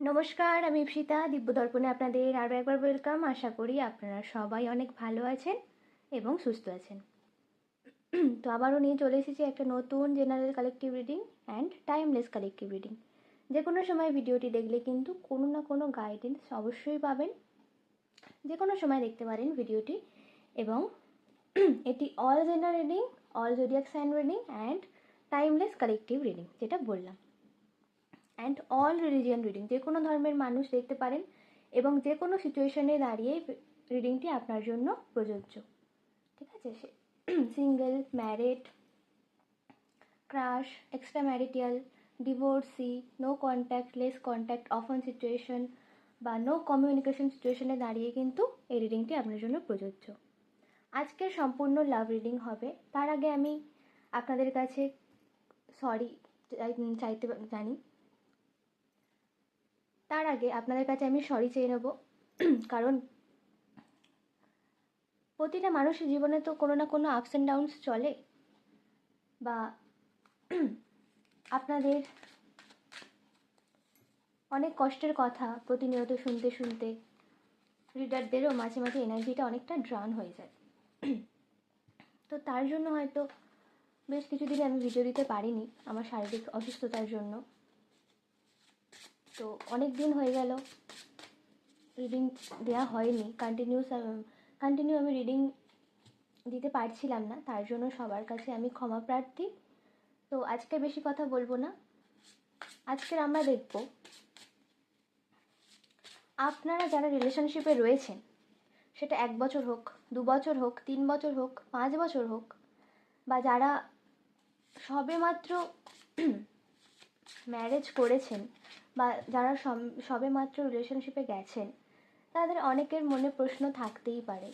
নমস্কার, আমি ইপ্সিতা। দিব্য দর্পণে আপনাদের আরও একবার ওয়েলকাম। আশা করি আপনারা সবাই অনেক ভালো আছেন এবং সুস্থ আছেন। তো আবারও নিয়ে চলে এসেছি একটা নতুন general collective reading and timeless collective reading. যে কোনো সময় ভিডিওটি দেখলে কিন্তু কোনো না কোনো গাইডেন্স অবশ্যই পাবেন। যে কোনো সময় দেখতে পারেন ভিডিওটি। এবং এটি all general reading, all zodiac sign reading and timeless collective reading যেটা বললাম, অ্যান্ড অল রিলিজিয়ান রিডিং। যে কোনো ধর্মের মানুষ দেখতে পারেন এবং যে কোনো সিচুয়েশনে দাঁড়িয়ে রিডিংটি আপনার জন্য প্রযোজ্য। ঠিক আছে, single, married, crush, extra marital, divorcee, no contact, less contact, অফন সিচুয়েশন বা নো কমিউনিকেশন সিচুয়েশনে দাঁড়িয়ে কিন্তু এই রিডিংটি আপনার জন্য প্রযোজ্য। আজকের সম্পূর্ণ লাভ রিডিং হবে। তার আগে আমি আপনাদের কাছে সরি চাইতে জানি। তার আগে আপনাদের কাছে আমি সরি চেয়ে নেব, কারণ প্রতিটা মানুষের জীবনে তো কোনো না কোনো আপস অ্যান্ড ডাউনস চলে, বা আপনাদের অনেক কষ্টের কথা প্রতিনিয়ত শুনতে শুনতে রিডারদেরও মাঝে মাঝে এনার্জিটা অনেকটা ড্রাউন হয়ে যায়। তো তার জন্য হয়তো বেশ কিছুদিন আমি ভিডিও দিতে পারিনি আমার শারীরিক অসুস্থতার জন্য। তো অনেক দিন হয়ে গেল রিডিং দেওয়া হয়নি, কন্টিনিউ আমি রিডিং দিতে পারছিলাম না। তার জন্য সবার কাছে আমি ক্ষমা প্রার্থী। তো আজকে বেশি কথা বলবো না। আজকের আমরা দেখব আপনারা যারা রিলেশনশিপে রয়েছেন, সেটা 1 বছর হোক, 2 বছর হোক, 3 বছর হোক, 5 বছর হোক, বা যারা সবেমাত্র ম্যারেজ করেছেন বা যারা সবেমাত্র রিলেশনশিপে গেছেন, তাদের অনেকের মনে প্রশ্ন থাকতেই পারে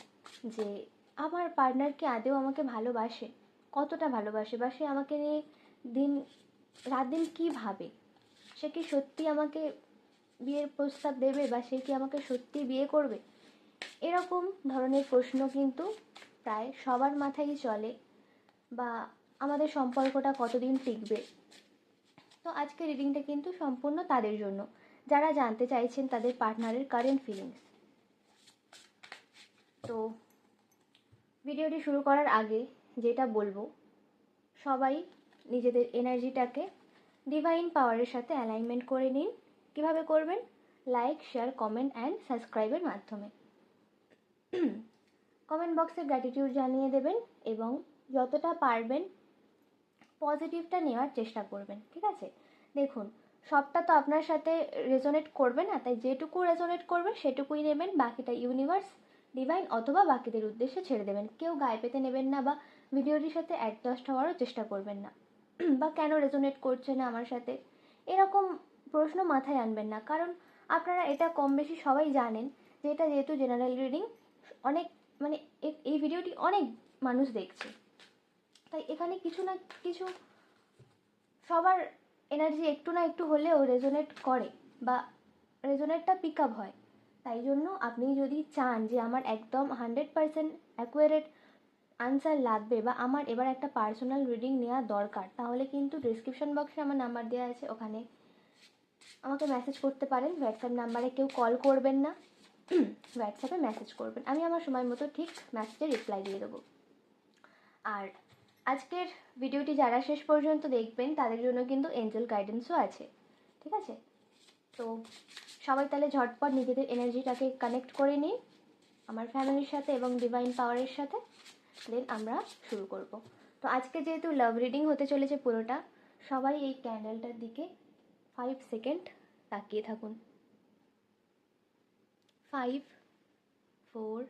যে আমার পার্টনার কি আদৌ আমাকে ভালোবাসে, কতটা ভালোবাসে, বা সে আমাকে নিয়ে রাত দিন কী ভাবে, সে কি সত্যি আমাকে বিয়ের প্রস্তাব দেবে, বা সে কি আমাকে সত্যি বিয়ে করবে। এরকম ধরনের প্রশ্ন কিন্তু প্রায় সবার মাথায় চলে, বা আমাদের সম্পর্কটা কতদিন টিকবে। তো আজকে রিডিংটা কিন্তু সম্পূর্ণ তাদের জন্য যারা জানতে চাইছেন তাদের পার্টনারের কারেন্ট ফিলিংস। তো ভিডিওটি শুরু করার আগে যেটা বলবো, সবাই নিজেদের এনার্জিটাকে ডিভাইন পাওয়ারের সাথে অ্যালাইনমেন্ট করে নিন। কিভাবে করবেন? লাইক, শেয়ার, কমেন্ট অ্যান্ড সাবস্ক্রাইবের মাধ্যমে। কমেন্ট বক্সে গ্র্যাটিটিউড জানিয়ে দেবেন এবং যতটা পারবেন পজিটিভটা নেওয়ার চেষ্টা করবেন। ঠিক আছে, দেখুন সবটা তো আপনার সাথে রেজোনেট করবে না, তাই যেটুকু রেজোনেট করবে সেটুকুই নেবেন, বাকিটা ইউনিভার্স, ডিভাইন অথবা বাকিদের উদ্দেশ্যে ছেড়ে দেবেন। কেউ গায়ে পেতে নেবেন না বা ভিডিওটির সাথে অ্যাডজাস্ট হওয়ারও চেষ্টা করবেন না, বা কেন রেজোনেট করছে না আমার সাথে এরকম প্রশ্ন মাথায় আনবেন না। কারণ আপনারা এটা কম বেশি সবাই জানেন যে এটা যেহেতু জেনারেল রিডিং, অনেক মানে এই ভিডিওটি অনেক মানুষ দেখছে, তাই এখানে কিছু না কিছু সবার এনার্জি একটু না একটু হলেও রেজোনেট করে বা রেজোনেটটা পিক আপ হয়। তাই জন্য আপনি যদি চান যে আমার একদম 100% অ্যাকুরেট আনসার লাগবে বা আমার এবার একটা পার্সোনাল রিডিং নেওয়া দরকার, তাহলে কিন্তু ডিসক্রিপশন বক্সে আমার নাম্বার দেওয়া আছে, ওখানে আমাকে মেসেজ করতে পারেন। হোয়াটসঅ্যাপ নাম্বারে কেউ কল করবেন না, হোয়াটসঅ্যাপে মেসেজ করবেন, আমি আমার সময় মতো ঠিক মেসেজে রিপ্লাই দিয়ে দেবো। আর আজকের ভিডিওটি যারা শেষ পর্যন্ত দেখবেন তাদের জন্য কিন্তু এঞ্জেল গাইডেন্সও আছে। ঠিক আছে, তো সবাই তাহলে ঝটপট নিজেদের এনার্জিটাকে কানেক্ট করে নিন আমার ফ্যামিলির সাথে এবং ডিভাইন পাওয়ারের সাথে, দেন আমরা শুরু করব। তো আজকে যেহেতু লাভ রিডিং হতে চলেছে পুরোটা, সবাই এই ক্যান্ডেলটার দিকে 5 সেকেন্ড তাকিয়ে থাকুন। 5, 4,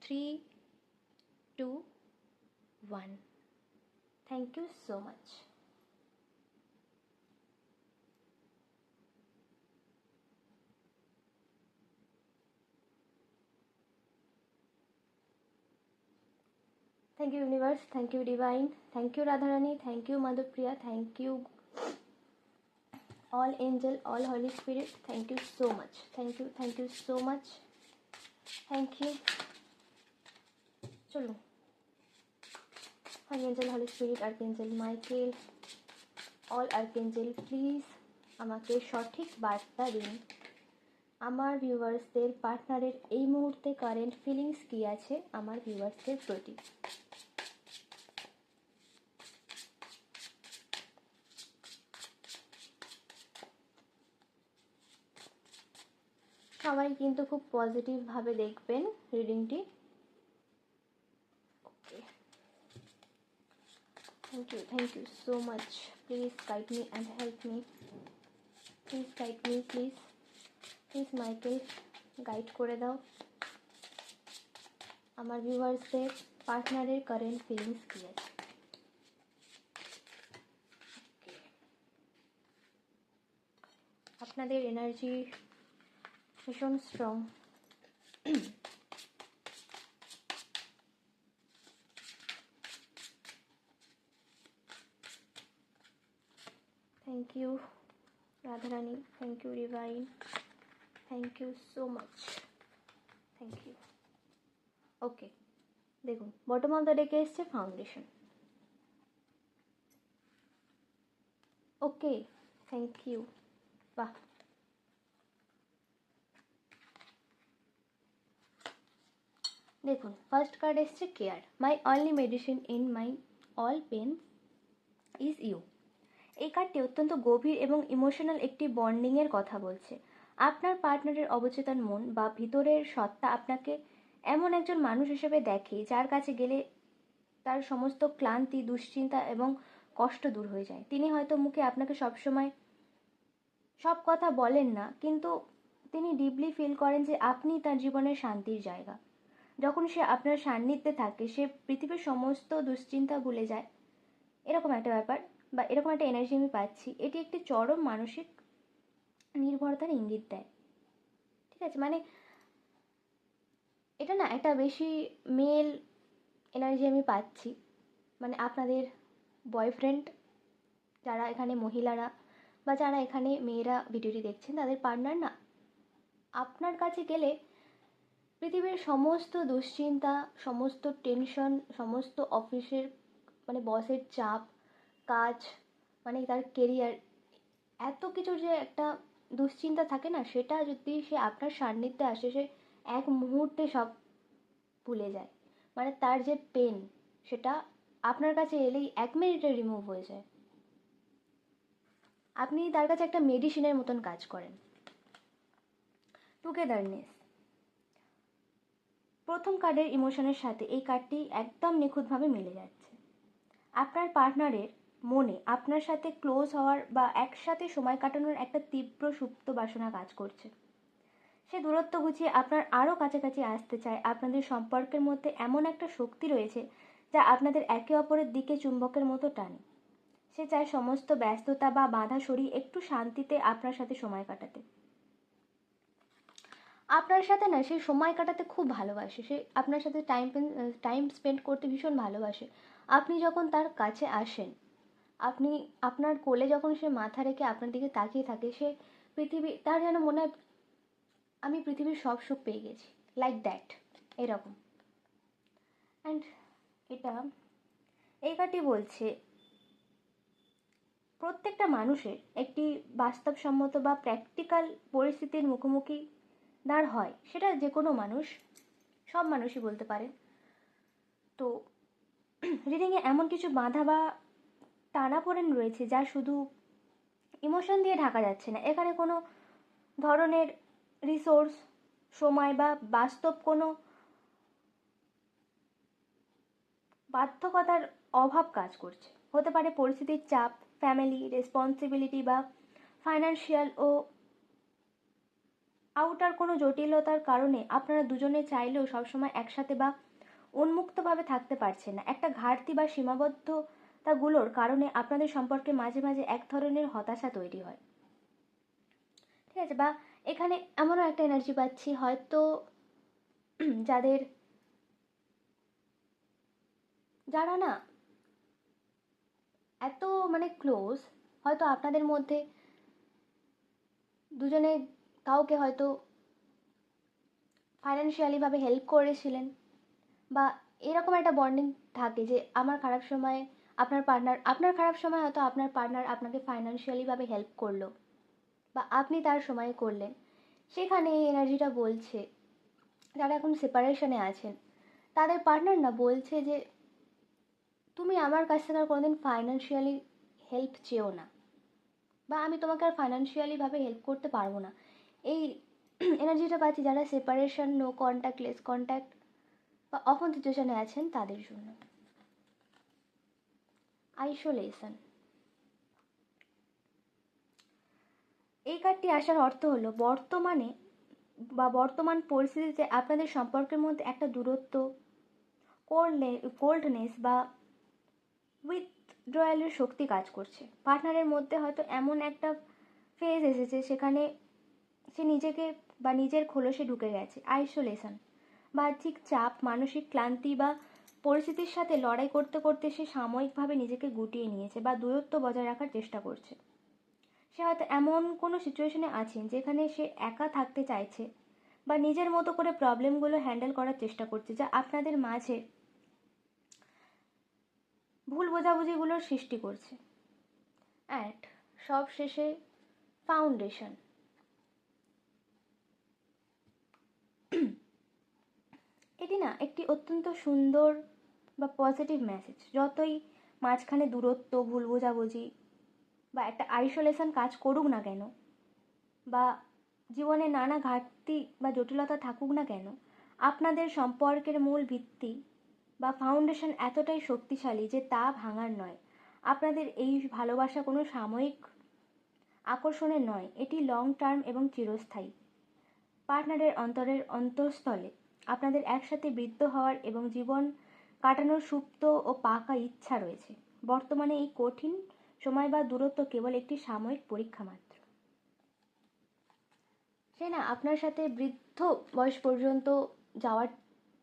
3, 2, 1. Thank you so much. Thank you universe, thank you divine, thank you Radharani, thank you Mother Priya, thank you all angel, all holy spirit, thank you so much, thank you so much, thank you. চলো, holy angel, holy spirit, archangel Michael, all archangel please আমাকে সঠিক বার্তা দিন। আমার ভিউয়ার্সদের পার্টনারের এই মুহূর্তে কারেন্ট ফিলিংস কী আছে আমার ভিউয়ার্সদের প্রতি। সবাই কিন্তু খুব পজিটিভভাবে দেখবেন রিডিংটি। Okay, thank you so much. Please guide me and help me, please guide me, please Michael guide করে দাও আমার ভিউয়ার্সদের পার্টনারের কারেন্ট ফিলিংস কী আছে। আপনাদের এনার্জি ভীষণ strong. Thank you Radharani, thank you রিভাইন, thank you so much, thank you. Okay, দেখুন বটম অফ দ্য ডেকে এসছে ফাউন্ডেশন। Okay, thank you. বাহ, দেখুন ফার্স্ট কার্ড এসছে care. My only medicine in my all pain is you. এই কার্ডটি অত্যন্ত গভীর এবং ইমোশনাল একটি বন্ডিংয়ের কথা বলছে। আপনার পার্টনারের অবচেতন মন বা ভিতরের সত্তা আপনাকে এমন একজন মানুষ হিসেবে দেখে যার কাছে গেলে তার সমস্ত ক্লান্তি, দুশ্চিন্তা এবং কষ্ট দূর হয়ে যায়। তিনি হয়তো মুখে আপনাকে সবসময় সব কথা বলেন না, কিন্তু তিনি ডিপলি ফিল করেন যে আপনি তার জীবনের শান্তির জায়গা। যখন সে আপনার সান্নিধ্যে থাকে সে পৃথিবীর সমস্ত দুশ্চিন্তা ভুলে যায়, এরকম একটা ব্যাপার বা এরকম একটা এনার্জি আমি পাচ্ছি। এটি একটি চরম মানসিক নির্ভরতার ইঙ্গিত দেয়। ঠিক আছে, মানে এটা না একটা বেশি মেল এনার্জি আমি পাচ্ছি। মানে আপনাদের বয়ফ্রেন্ড, যারা এখানে মহিলারা বা যারা এখানে মেয়েরা ভিডিওটি দেখছেন, তাদের পার্টনার না আপনার কাছে গেলে পৃথিবীর সমস্ত দুশ্চিন্তা, সমস্ত টেনশন, সমস্ত অফিসের মানে বসের চাপ, কাজ, মানে তার কেরিয়ার, এত কিছু যে একটা দুশ্চিন্তা থাকে না, সেটা যদি সে আপনার সান্নিধ্যে আসে সে এক মুহূর্তে সব ভুলে যায়। মানে তার যে পেন সেটা আপনার কাছে এলেই 1 মিনিটে রিমুভ হয়ে যায়। আপনি তার কাছে একটা মেডিসিনের মতন কাজ করেন। টুগেদারনেস, প্রথম কার্ডের ইমোশনের সাথে এই কার্ডটি একদম নিখুঁতভাবে মিলে যাচ্ছে। আপনার পার্টনারের মনে আপনার সাথে ক্লোজ হওয়ার বা একসাথে সময় কাটানোর একটা তীব্র সুপ্ত বাসনা কাজ করছে। সে দূরত্ব ঘুচিয়ে আপনার আরও কাছাকাছি আসতে চায়। আপনাদের সম্পর্কের মধ্যে এমন একটা শক্তি রয়েছে যা আপনাদের একে অপরের দিকে চুম্বকের মতো টানে। সে চায় সমস্ত ব্যস্ততা বা বাধা সরিয়ে একটু শান্তিতে আপনার সাথে সময় কাটাতে। আপনার সাথে না সে সময় কাটাতে খুব ভালোবাসে, সে আপনার সাথে টাইম স্পেন্ড করতে ভীষণ ভালোবাসে। আপনি যখন তার কাছে আসেন, আপনি আপনার কোলে যখন সে মাথা রেখে আপনার দিকে তাকিয়ে থাকে, সে তার যেন মনে হয় আমি পৃথিবীর সব সুখ পেয়ে গেছি, লাইক দ্যাট, এরকম। অ্যান্ড এই কার্ডটি বলছে প্রত্যেকটা মানুষের একটি বাস্তবসম্মত বা প্র্যাকটিক্যাল পরিস্থিতির মুখোমুখি দাঁড় হয়, সেটা যে কোনো মানুষ, সব মানুষই বলতে পারেন। তো রিডিংয়ে এমন কিছু বাধা বা টানাপোড়েন রয়েছে যা শুধু ইমোশন দিয়ে ঢাকা যাচ্ছে না। এখানে কোনো ধরনের রিসোর্স, সময় বা বাস্তব কোনো বাধ্যকতার অভাব কাজ করছে। হতে পারে পরিস্থিতির চাপ, ফ্যামিলি রেসপন্সিবিলিটি বা ফাইন্যান্সিয়াল ও আউটার কোনো জটিলতার কারণে আপনারা দুজনে চাইলেও সবসময় একসাথে বা উন্মুক্তভাবে থাকতে পারছেন না। একটা ঘাটতি বা সীমাবদ্ধতাগুলোর কারণে আপনাদের সম্পর্কে মাঝে মাঝে এক ধরনের হতাশা তৈরি হয়। ঠিক আছে, বা এখানে এমনও একটা এনার্জি পাচ্ছি, হয়তো যারা না এত মানে ক্লোজ, হয়তো আপনাদের মধ্যে দুজনে কাউকে হয়তো ফাইন্যান্সিয়ালিভাবে হেল্প করেছিলেন, বা এরকম একটা বন্ডিং থাকে যে আমার খারাপ সময় আপনার খারাপ সময় হয়তো আপনার পার্টনার আপনাকে ফাইন্যান্সিয়ালিভাবে হেল্প করলো। বা আপনি তার সময় করলেন, সেখানে এই এনার্জিটা বলছে যারা এখন সেপারেশনে আছেন তাদের পার্টনার না বলছে যে তুমি আমার কাছ থেকে আর কোনোদিন ফাইন্যান্সিয়ালি হেল্প চেও না, বা আমি তোমাকে আর ফাইন্যান্সিয়ালিভাবে হেল্প করতে পারবো না। এই এনার্জিটা পাচ্ছি যারা separation, no contact, less contact বা অফন সিচুয়েশনে আছেন তাদের জন্য। আইসোলেশন, এই কার্ডটি আসার অর্থ হলো বর্তমানে বা বর্তমান পরিস্থিতিতে আপনাদের সম্পর্কের মধ্যে একটা দূরত্ব, কোল্ডনেস বা উইথড্রয়ালের শক্তি কাজ করছে। পার্টনারের মধ্যে হয়তো এমন একটা ফেজ এসেছে সেখানে সে নিজেকে বা নিজের খোলসে ঢুকে গেছে। আইসোলেশন, বাহ্যিক চাপ, মানসিক ক্লান্তি বা পরিস্থিতির সাথে লড়াই করতে করতে সে সাময়িকভাবে নিজেকে গুটিয়ে নিয়েছে বা দূরত্ব বজায় রাখার চেষ্টা করছে। সে হয়তো এমন কোনো সিচুয়েশনে আছেন যেখানে সে একা থাকতে চাইছে বা নিজের মতো করে প্রবলেমগুলো হ্যান্ডেল করার চেষ্টা করছে, যা আপনাদের মাঝে ভুল বোঝাবুঝিগুলোর সৃষ্টি করছে। অ্যান্ড সব শেষে ফাউন্ডেশন, এটি না একটি অত্যন্ত সুন্দর বা পজিটিভ মেসেজ। যতই মাঝখানে দূরত্ব, ভুল বোঝাবুঝি বা একটা আইসোলেশন কাজ করুক না কেন, বা জীবনে নানা ঘাটতি বা জটিলতা থাকুক না কেন, আপনাদের সম্পর্কের মূল ভিত্তি বা ফাউন্ডেশন এতটাই শক্তিশালী যে তা ভাঙার নয়। আপনাদের এই ভালোবাসা কোনো সাময়িক আকর্ষণের নয়, এটি লং টার্ম এবং চিরস্থায়ী। পার্টনারের অন্তরের অন্তঃস্থলে আপনাদের একসাথে বৃদ্ধ হওয়ার এবং জীবন কাটানোর সুপ্ত ও পাকা ইচ্ছা রয়েছে। বর্তমানে এই কঠিন সময় বা দূরত্ব কেবল একটি সাময়িক পরীক্ষা মাত্র। সে না আপনার সাথে বৃদ্ধ বয়স পর্যন্ত যাওয়ার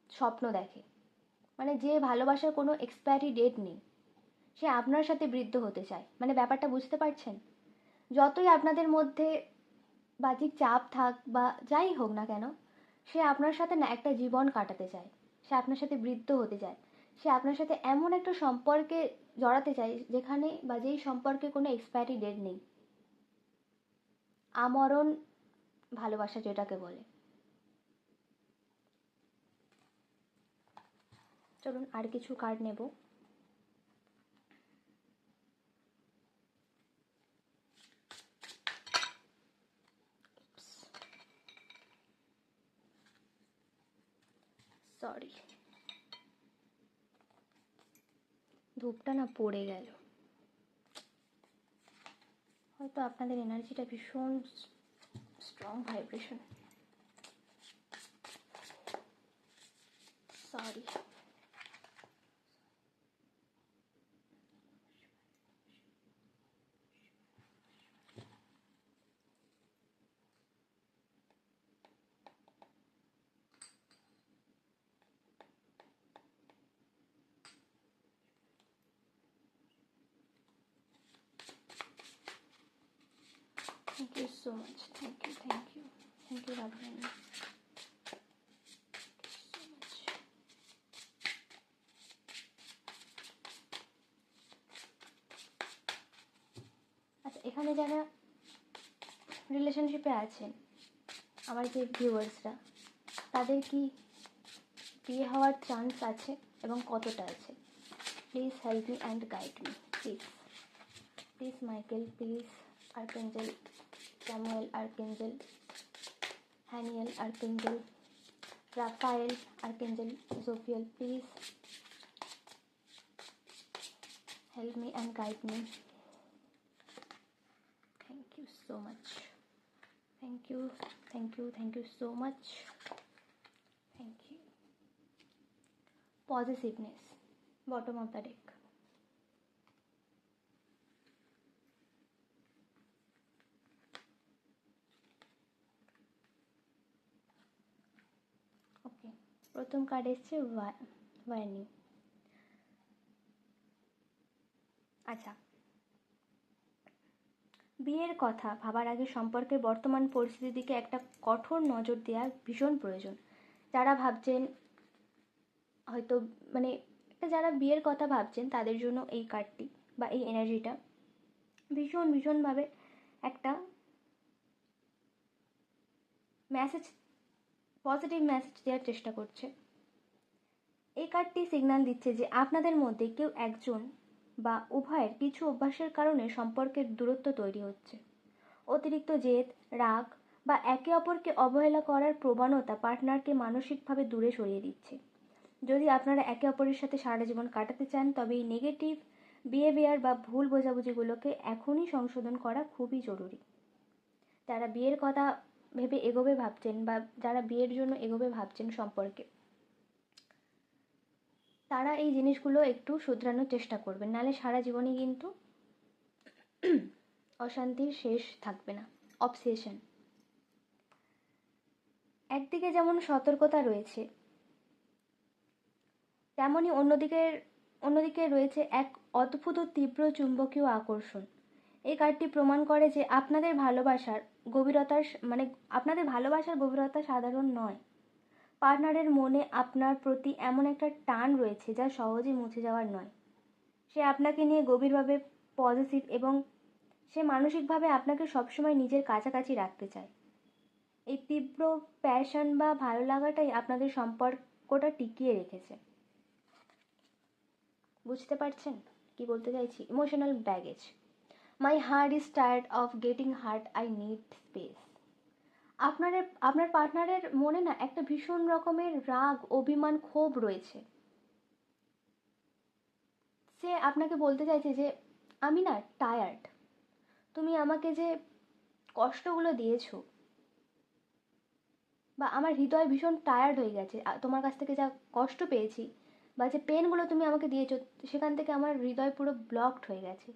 স্বপ্ন দেখে, মানে যে ভালোবাসার কোনো এক্সপায়ারি ডেট নেই, সে আপনার সাথে বৃদ্ধ হতে চায়। মানে ব্যাপারটা বুঝতে পারছেন? যতই আপনাদের মধ্যে বাহ্যিক চাপ থাক বা যাই হোক না কেন, সে আপনার সাথে না একটা জীবন কাটাতে চায়, সে আপনার সাথে বৃদ্ধ হতে চায়, সে আপনার সাথে এমন একটা সম্পর্কে জড়াতে চায় যেখানে বা যেই সম্পর্কে কোনো এক্সপায়ারি ডেট নেই। আমরণ ভালোবাসা যেটাকে বলে। চলুন আর কিছু কার্ড নেব। সরি, ধূপটা না পড়ে গেল। হয়তো আপনাদের এনার্জিটা ভীষণ strong vibration. Sorry. Thank you so much. Thank you, thank you. Thank you, Radharani. So much. আচ্ছা, এখানে যারা রিলেশনশিপে আছেন, আমার যে ভিউয়ার্সরা, তাদের কি বিয়ে হওয়ার চান্স আছে এবং কতটা আছে? Please help me and guide me, please. Please Michael, please archangel Samuel, archangel Haniel, archangel Raphael, archangel Jophiel, please help me and guide me. Thank you so much. Thank you, thank you, thank you so much. Thank you. Possessiveness, bottom of the deck. ওকে, প্রথম card এসছে warning. আচ্ছা, বিয়ের কথা ভাবার আগে সম্পর্কের বর্তমান পরিস্থিতির দিকে একটা কঠোর নজর দেওয়া ভীষণ প্রয়োজন। যারা ভাবছেন হয়তো, মানে যারা বিয়ের কথা ভাবছেন তাদের জন্য এই কার্ডটি বা এই এনার্জিটা ভীষণ ভীষণভাবে একটা মেসেজ, পজিটিভ মেসেজ দেওয়ার চেষ্টা করছে। এই কার্ডটি সিগন্যাল দিচ্ছে যে আপনাদের মধ্যে কেউ একজন বা উভয়ের কিছু অভ্যাসের কারণে সম্পর্কের দূরত্ব তৈরি হচ্ছে। অতিরিক্ত জেদ, রাগ বা একে অপরকে অবহেলা করার প্রবণতা পার্টনারকে মানসিকভাবে দূরে সরিয়ে দিচ্ছে। যদি আপনারা একে অপরের সাথে সারা জীবন কাটাতে চান, তবে এই নেগেটিভ বিহেভিয়ার বা ভুল বোঝাবুঝিগুলোকে এখনই সংশোধন করা খুবই জরুরি। যারা বিয়ের কথা ভেবে এগোবে ভাবছেন বা যারা বিয়ের জন্য এগোবে ভাবছেন সম্পর্কে, তারা এই জিনিসগুলো একটু শুধরানোর চেষ্টা করবেন, নাহলে সারা জীবনই কিন্তু অশান্তির শেষ থাকবে না। অবসেশন, একদিকে যেমন সতর্কতা রয়েছে, তেমনই অন্যদিকে রয়েছে এক অদ্ভুত ও তীব্র চুম্বকীয় আকর্ষণ। এই কার্ডটি প্রমাণ করে যে আপনাদের ভালোবাসার গভীরতা সাধারণ নয়। পার্টনারের মনে আপনার প্রতি এমন একটা টান রয়েছে যা সহজে মুছে যাওয়ার নয়। সে আপনাকে নিয়ে গভীরভাবে পজিটিভ এবং সে মানসিকভাবে আপনাকে সবসময় নিজের কাছাকাছি রাখতে চায়। এই তীব্র প্যাশন বা ভালো লাগাটাই আপনাদের সম্পর্কটা টিকিয়ে রেখেছে। বুঝতে পারছেন কি বলতে চাইছি? Emotional baggage, my heart is tired of getting heart, I need space. আপনার পার্টনারের মনে না একটা ভীষণ রকমের রাগ, অভিমান, ক্ষোভ রয়েছে। সে আপনাকে বলতে চাইছে যে আমি না টায়ার্ড, তুমি আমাকে যে কষ্টগুলো দিয়েছো, বা আমার হৃদয় ভীষণ টায়ার্ড হয়ে গেছে তোমার কাছ থেকে যা কষ্ট পেয়েছি, বা যে পেনগুলো তুমি আমাকে দিয়েছো সেখান থেকে আমার হৃদয় পুরো ব্লকড হয়ে গেছে,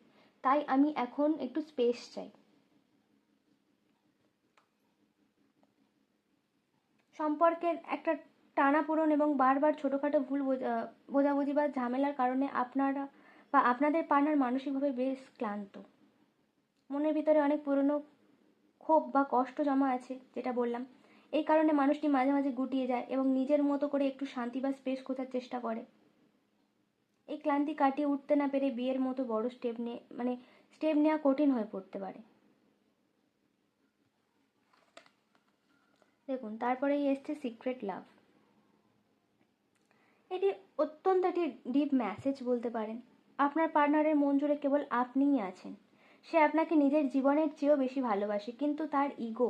তাই আমি এখন একটু স্পেস চাই। সম্পর্কের একটা টানাপোড়েন এবং বারবার ছোটোখাটো ভুল বোঝাবুঝি বা ঝামেলার কারণে আপনাদের পার্টনার মানসিকভাবে বেশ ক্লান্ত। মনের ভিতরে অনেক পুরনো ক্ষোভ বা কষ্ট জমা আছে, যেটা বললাম। এই কারণে মানুষটি মাঝে মাঝে গুটিয়ে যায় এবং নিজের মতো করে একটু শান্তি বা স্পেস খোঁজার চেষ্টা করে। এই ক্লান্তি কাটিয়ে উঠতে না পেরে বিয়ের মতো বড় স্টেপ নেওয়া কঠিন হয়ে পড়তে পারে। দেখুন, তারপরেই এসছে সিক্রেট লাভ। এটি অত্যন্ত একটি ডিপ মেসেজ বলতে পারেন। আপনার পার্টনারের মন জুড়ে কেবল আপনিই আছেন। সে আপনাকে নিজের জীবনের চেয়েও বেশি ভালোবাসে, কিন্তু তার ইগো,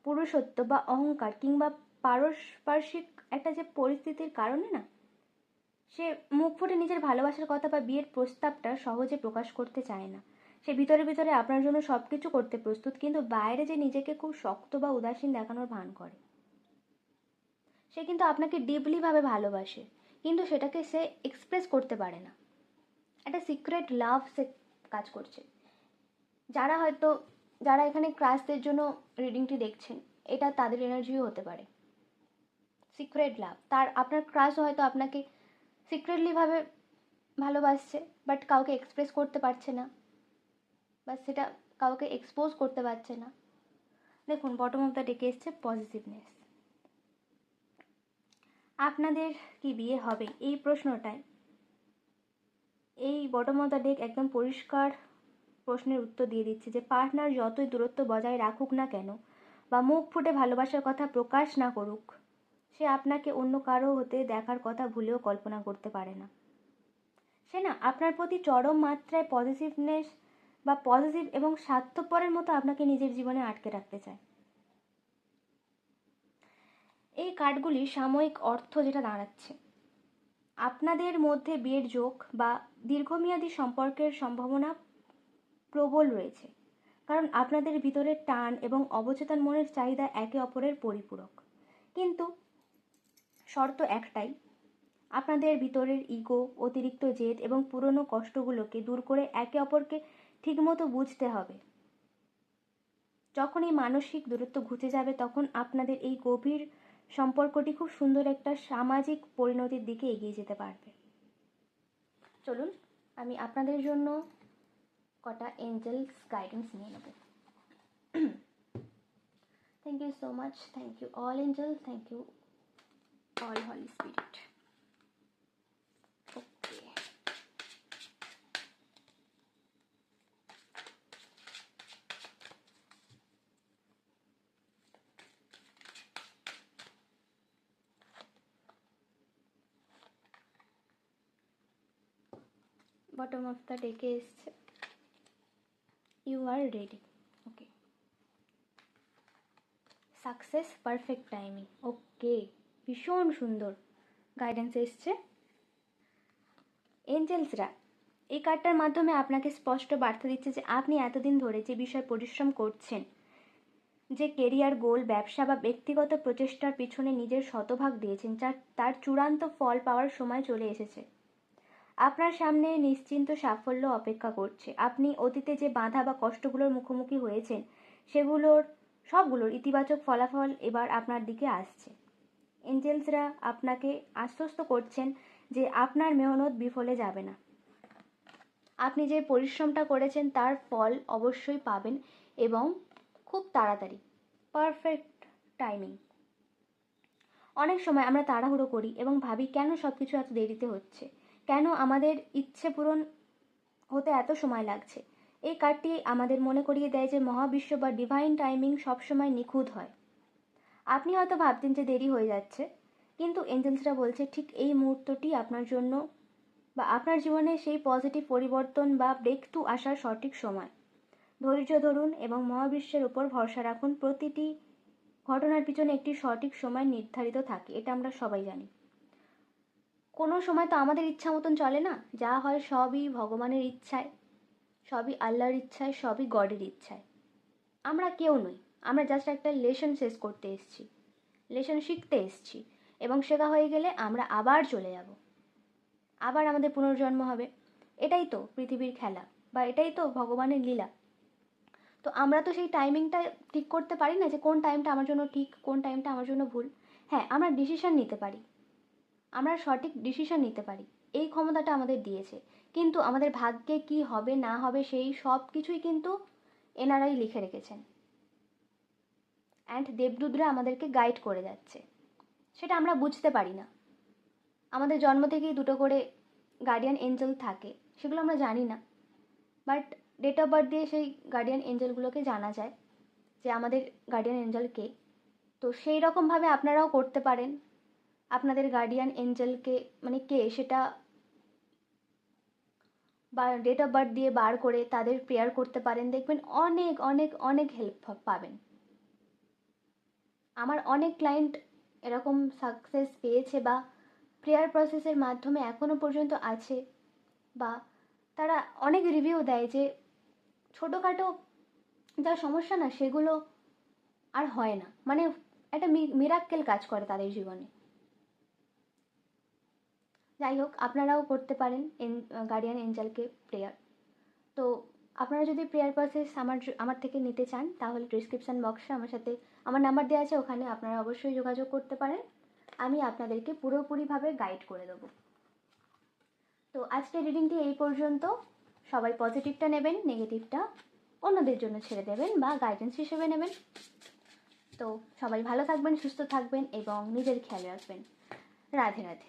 পুরুষত্ব বা অহংকার কিংবা পারস্পরিক একটা যে পরিস্থিতির কারণে না, সে মুখ ফুটে নিজের ভালোবাসার কথা বা বিয়ের প্রস্তাবটা সহজে প্রকাশ করতে চায় না। সে ভিতরে ভিতরে আপনার জন্য সব কিছু করতে প্রস্তুত, কিন্তু বাইরে যে নিজেকে খুব শক্ত বা উদাসীন দেখানোর ভান করে। সে কিন্তু আপনাকে ডিপলিভাবে ভালোবাসে, কিন্তু সেটাকে সে এক্সপ্রেস করতে পারে না। একটা সিক্রেট লাভ সে কাজ করছে। যারা এখানে ক্রাশদের জন্য রিডিংটি দেখছেন, এটা তাদের এনার্জিও হতে পারে। সিক্রেট লাভ, আপনার ক্রাশ হয়তো আপনাকে সিক্রেটলিভাবে ভালোবাসছে, বাট কাউকে এক্সপ্রেস করতে পারছে না, বা সেটা কাউকে এক্সপোজ করতে পারছে না। দেখুন, বটম অফ দ্য ডেকে এসছে পজিটিভনেস। আপনাদের কি বিয়ে হবে, এই প্রশ্নটায় এই বটম অফ দ্য ডেক একদম পরিষ্কার প্রশ্নের উত্তর দিয়ে দিচ্ছে যে পার্টনার যতই দূরত্ব বজায় রাখুক না কেন বা মুখ ফুটে ভালোবাসার কথা প্রকাশ না করুক, সে আপনাকে অন্য কারো হতে দেখার কথা ভুলেও কল্পনা করতে পারে না। সে না আপনার প্রতি চরম মাত্রায় পজিটিভ এবং স্বার্থপরের মতো আপনাকে নিজের জীবনে আটকে রাখতে চায়। এই কার্ডগুলির সাময়িক অর্থ যেটা দাঁড়াচ্ছে, আপনাদের মধ্যে বিয়ের যোগ বা দীর্ঘমেয়াদী সম্পর্কের সম্ভাবনা প্রবল রয়েছে, কারণ আপনাদের ভিতরের টান এবং অবচেতন মনের চাহিদা একে অপরের পরিপূরক। কিন্তু শর্ত একটাই, আপনাদের ভিতরের ইগো, অতিরিক্ত জেদ এবং পুরনো কষ্টগুলোকে দূর করে একে অপরকে ঠিকমতো বুঝতে হবে। যখন এই মানসিক দূরত্ব ঘুচে যাবে, তখন আপনাদের এই গভীর সম্পর্কটি খুব সুন্দর একটা সামাজিক পরিণতির দিকে এগিয়ে যেতে পারবে। চলুন আমি আপনাদের জন্য কটা এঞ্জেলস গাইডেন্স নিয়ে নেব। Thank you so much, thank you all angel, thank you all holy spirit. Okay, bottom of the ডেকে এসছে you are ready. Okay, success, perfect timing. Okay, ভীষণ সুন্দর গাইডেন্স এসছে। এঞ্জেলসরা এই কার্ডটার মাধ্যমে আপনাকে স্পষ্ট বার্তা দিচ্ছে যে আপনি এতদিন ধরে যে বিষয়ে পরিশ্রম করছেন, যে কেরিয়ার গোল, ব্যবসা বা ব্যক্তিগত প্রচেষ্টার পিছনে নিজের শতভাগ দিয়েছেন, তার চূড়ান্ত ফল পাওয়ার সময় চলে এসেছে। আপনার সামনে নিশ্চিন্ত সাফল্য অপেক্ষা করছে। আপনি অতীতে যে বাধা বা কষ্টগুলোর মুখোমুখি হয়েছেন সবগুলোর ইতিবাচক ফলাফল এবার আপনার দিকে আসছে। এঞ্জেলসরা আপনাকে আশ্বস্ত করছেন যে আপনার মেহনত বিফলে যাবে না। আপনি যে পরিশ্রমটা করেছেন তার ফল অবশ্যই পাবেন এবং খুব তাড়াতাড়ি। Perfect timing. অনেক সময় আমরা তাড়াহুড়ো করি এবং ভাবি কেন সব কিছু এত দেরিতে হচ্ছে, কেন আমাদের ইচ্ছে পূরণ হতে এত সময় লাগছে। এই কার্ডটি আমাদের মনে করিয়ে দেয় যে মহাবিশ্ব বা ডিভাইন টাইমিং সবসময় নিখুঁত হয়। আপনি হয়তো ভাবতেন যে দেরি হয়ে যাচ্ছে, কিন্তু এঞ্জেলসরা বলছে ঠিক এই মুহূর্তটি আপনার জন্য বা আপনার জীবনে সেই পজিটিভ পরিবর্তন বা ব্রেক থ্রু আসার সঠিক সময়। ধৈর্য ধরুন এবং মহাবিশ্বের উপর ভরসা রাখুন। প্রতিটি ঘটনার পিছনে একটি সঠিক সময় নির্ধারিত থাকে, এটা আমরা সবাই জানি। কোনো সময় তো আমাদের ইচ্ছা মতন চলে না, যা হয় সবই ভগবানের ইচ্ছায়, সবই আল্লাহর ইচ্ছায়, সবই গডের ইচ্ছায়। আমরা কেউ নই, আমরা জাস্ট একটা লেসন শেষ করতে এসেছি, লেসন শিখতে এসেছি, এবং শেখা হয়ে গেলে আমরা আবার চলে যাব, আবার আমাদের পুনর্জন্ম হবে। এটাই তো পৃথিবীর খেলা, বা এটাই তো ভগবানের লীলা। তো আমরা তো সেই টাইমিংটা ঠিক করতে পারি না যে কোন টাইমটা আমার জন্য ঠিক, কোন টাইমটা আমার জন্য ভুল। হ্যাঁ, আমরা ডিসিশন নিতে পারি, আমরা সঠিক ডিসিশন নিতে পারি, এই ক্ষমতাটা আমাদের দিয়েছে। কিন্তু আমাদের ভাগ্যে কি হবে না হবে সেই সব কিছুই কিন্তু এনারাই লিখে রেখেছেন, অ্যান্ড দেবদূতরা আমাদেরকে গাইড করে যাচ্ছে। সেটা আমরা বুঝতে পারি না। আমাদের জন্ম থেকেই দুটো করে গার্ডিয়ান এঞ্জেল থাকে, সেগুলো আমরা জানি না, বাট ডেট অফ বার্থ দিয়ে সেই গার্ডিয়ান এঞ্জেলগুলোকে জানা যায় যে আমাদের গার্ডিয়ান এঞ্জেল কে। তো সেই রকমভাবে আপনারাও করতে পারেন, আপনাদের গার্ডিয়ান এঞ্জেলকে মানে কে সেটা বা ডেট অফ বার্থ দিয়ে বার করে তাদের প্রেয়ার করতে পারেন। দেখবেন অনেক অনেক অনেক হেল্প পাবেন। আমার অনেক ক্লায়েন্ট এরকম সাকসেস পেয়েছে বা প্রেয়ার প্রসেসের মাধ্যমে এখনও পর্যন্ত আছে, বা তারা অনেক রিভিউ দেয় যে ছোটোখাটো যা সমস্যা না সেগুলো আর হয় না, মানে একটা মিরাক্কেল কাজ করে তাদের জীবনে। যাই হোক, আপনারাও করতে পারেন গার্ডিয়ান এঞ্জেলকে প্রেয়ার। তো আপনারা যদি প্রেয়ার প্রসেস আমার থেকে নিতে চান তাহলে ডিসক্রিপশান বক্সে আমার সাথে আমার নাম্বার দেওয়া আছে, ওখানে আপনারা অবশ্যই যোগাযোগ করতে পারেন। আমি আপনাদেরকে পুরোপুরিভাবে গাইড করে দেবো। তো আজকের রিডিংটি এই পর্যন্ত। সবাই পজিটিভটা নেবেন, নেগেটিভটা অন্যদের জন্য ছেড়ে দেবেন বা গাইডেন্স হিসেবে নেবেন। তো সবাই ভালো থাকবেন, সুস্থ থাকবেন এবং নিজের খেয়াল রাখবেন। রাধে রাধে।